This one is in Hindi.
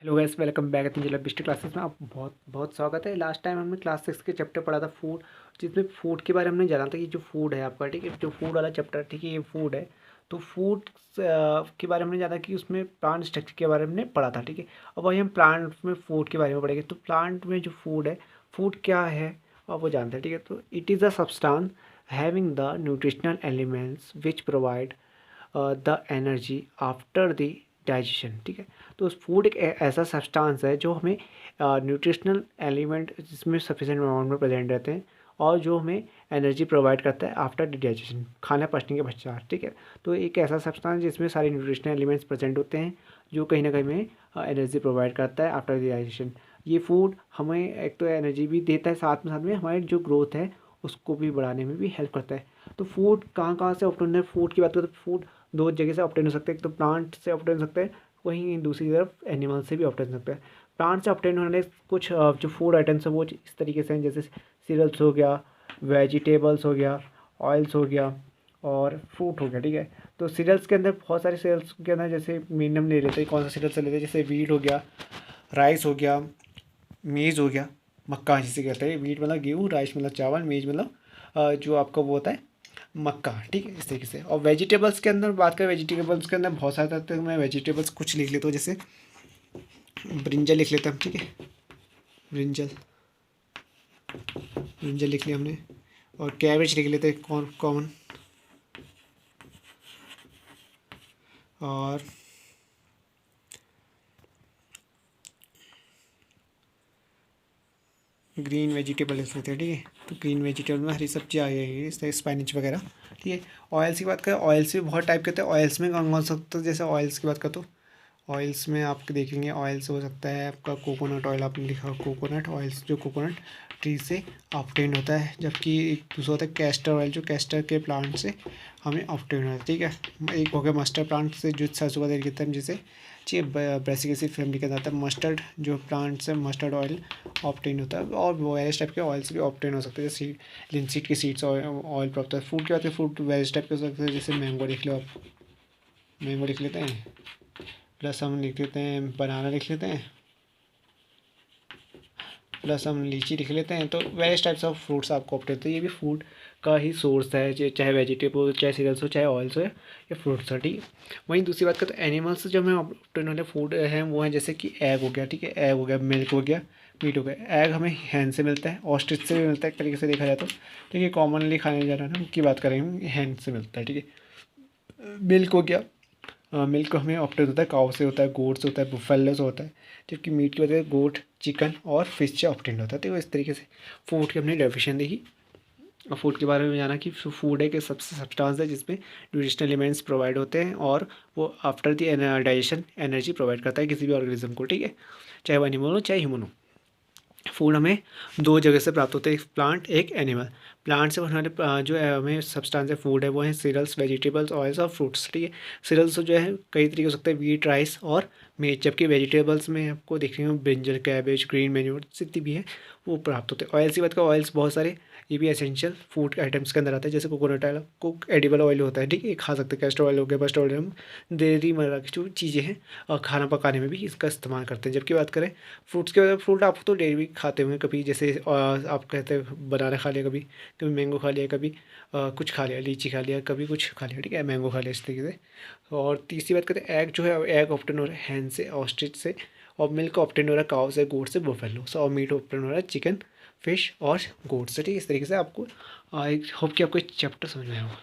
Hello guys, welcome back at बिस्ट क्लासेस में आप बहुत बहुत स्वागत है। लास्ट टाइम हमने क्लास 6 के चैप्टर पढ़ा था फूड, जिसमें फूड के बारे में हमने जाना था कि जो फूड है आपका, ठीक है, जो फूड वाला चैप्टर, ठीक है, ये फूड है। तो फूड के बारे में हमने जाना कि उसमें प्लांट स्ट्रक्चर के बारे में हमने पढ़ा था, ठीक है। अब वही हम प्लांट में फूड के बारे में पढ़ेंगे। तो प्लांट में जो फूड है, फूड क्या है आप वो जानते हैं, ठीक है। तो it is a substance having the nutritional elements which provide the energy after the digestion, ठीक है। तो उस फूड एक ऐसा सब्सटेंस है जो हमें न्यूट्रिशनल एलिमेंट जिसमें सफिशेंट अमाउंट में प्रेजेंट रहते हैं और जो हमें एनर्जी प्रोवाइड करता है आफ्टर डाइजेशन, खाना पचने के पश्चात, ठीक है। तो एक ऐसा सब्सटेंस जिसमें सारे न्यूट्रिशनल एलिमेंट्स प्रेजेंट होते हैं जो कहीं ना कहीं में एनर्जी प्रोवाइड करता है आफ्टर डाइजेशन। ये फूड हमें एक तो एनर्जी भी देता है, साथ में हमारी जो ग्रोथ है उसको भी बढ़ाने में भी हेल्प करता है। तो फूड कहाँ कहाँ से ऑब्टेन है, फूड की बात करें तो फूड दो जगह से ऑब्टेन हो सकता है। एक तो प्लांट से ऑब्टेन हो सकता है, वहीं दूसरी तरफ एनिमल से भी ऑब्टेन हो सकता है। प्लांट से ऑब्टेन होने वाले कुछ जो फूड आइटम्स हैं वो इस तरीके से हैं, जैसे सीरियल्स हो गया, वेजिटेबल्स हो गया, ऑयल्स हो गया और फ्रूट हो गया, ठीक है। तो सीरियल्स के अंदर बहुत सारे सीरियल्स के अंदर जैसे मेन हम ले लेते हैं, कौन सा सीरियल से लेते हैं, जैसे वीट हो गया, राइस हो गया, मेज़ हो गया, मक्का जिसे कहते हैं। वीट मतलब गेहूँ, राइस मतलब चावल, मेज़ मतलब जो आपका वो होता है मक्का, ठीक है, इस तरीके से। और वेजिटेबल्स के अंदर बात करें, वेजिटेबल्स के अंदर बहुत सारे तरह मैं वेजिटेबल्स कुछ लिख लेता हूँ, जैसे ब्रिंजल लिख लेता हूँ, ठीक है, ब्रिंजल ब्रिंजल लिख लिया हमने। और कैबेज लिख लेते हैं कॉमन। और ग्रीन वेजिटेबल लिख लेते हैं, ठीक है। तो ग्रीन वेजिटेबल में हरी सब्जी आ जाएगी, जैसे स्पाइनिच वगैरह, ठीक है। ऑयल्स की बात करें, ऑयल्स भी बहुत टाइप के होते हैं। ऑयल्स में कौन कौन सा सकता है, जैसे ऑयल्स की बात करें तो ऑयल्स में आप देखेंगे, ऑयल्स हो सकता है आपका कोकोनट ऑयल, आपने लिखा कोकोनट ऑयल्स, जो कोकोनट ट्री से ऑब्टेन होता है। जबकि एक दूसरा होता है कैस्टर ऑयल, जो कैस्टर के प्लांट से हमें ऑब्टेन होता है, ठीक है। एक हो गया मस्टर्ड प्लांट से, जो सरसों का तेल कहते हैं जिसे, जी ब्रेसिकेसी फैमिली के अंदर आता है। मस्टर्ड जो प्लांट से मस्टर्ड ऑयल ऑब्टेन होता है। और वेरियस टाइप के ऑयल्स भी ऑब्टेन हो सकते हैं, जैसे लिनसीड के सीड्स ऑयल प्राप्त होता है। फ्रूट की बात करें, फ्रूट वेरियस टाइप के हो सकते हैं, जैसे मैंगो लिख लो आप, मैंगो लिख लेते हैं। प्लस हम लिख लेते हैं बनाना, लिख लेते हैं, प्लस हम लीची लिख लेते हैं। तो वेरियस टाइप्स ऑफ फ्रूट्स आपको ऑप्ट होते हैं। ये भी फूड का ही सोर्स है, चाहे वेजिटेबल, चाहे सीरियल्स हो, चाहे ऑयल्स हो या फ्रूट्स हो, ठीक है। वहीं दूसरी बात करें तो एनिमल्स जो हमें ऑप्टेन वाले फूड हैं वो हैं, जैसे कि एग हो गया, ठीक है, एग हो गया, मिल्क हो गया, मीट हो गया। एग हमें हैन से मिलता है, ऑस्ट्रिच से भी मिलता है, एक तरीके से देखा जाए तो, ठीक है। कॉमनली खाने जा रहा है ना उनकी बात करेंगे, हैन से मिलता है, ठीक है। मिल्क हो गया, मिल्क हमें ऑप्टेन होता है काऊ से, होता है गोट से, होता है बुफेलो से होता है। जबकि मीट की वजह से गोट, चिकन और फिश से ऑप्टेन होता है। तो इस तरीके से फूड की हमने डेफिनेशन देखी और फूड के बारे में जाना कि फूड एक सबसे सब्सटेंस है जिसमें न्यूट्रिशनल एलिमेंट्स प्रोवाइड होते हैं और वो after the digestion energy provide करता है किसी भी ऑर्गेनिज्म को, ठीक है, चाहे वो एनिमल हो चाहे ह्यूमन हो। फूड हमें दो जगह से प्राप्त होते हैं, एक प्लांट, एक एनिमल। प्लांट से बनने वाले जो हमें सब्सटेंस है फूड है वो है सीरियल्स, वेजिटेबल्स, ऑयल्स और फ्रूट्स, ठीक है। सीरियल्स जो है कई तरीके हो सकते हैं, वीट, राइस और मेज। जबकि वेजिटेबल्स में आपको देखने को ब्रिंजल, कैबेज, ग्रीन मैन्योर जितनी भी है वो प्राप्त होते हैं। ऑयल्स की बात करें, ऑयल्स बहुत सारे ये भी एसेंशियल फूड आइटम्स के अंदर आता है, जैसे coconut oil, cook edible oil होता है, ठीक है, खा सकते हैं। कैस्टर ऑयल हो गया, बस्टर्ड ऑयल, हम डेयरी वगैरह की जो चीज़ें हैं और खाना पकाने में भी इसका इस्तेमाल करते हैं। जबकि बात करें फ्रूट्स की, वजह फ्रूट आप तो डेयरी भी खाते होंगे कभी, जैसे आप कहते हैं बनाना खा लिया, कभी कभी मैंगो खा लिया, कभी कुछ खा लिया, लीची खा लिया, कभी कुछ खा लिया, ठीक है, मैंगो खा लिया, इस तरीके से। और तीसरी बात करते हैं एग जो है, एग ऑप्टेन हो रहा है हैन से, ऑस्ट्रिच से। और मिल्क ऑप्टेन हो रहा है काऊ से, गोट से, बुफेलो से। और मीट ऑप्टेन हो रहा है चिकन, फिश और गोट से, ठीक है। इस तरीके से आपको आई होप कि आपको चैप्टर समझ में आया होगा।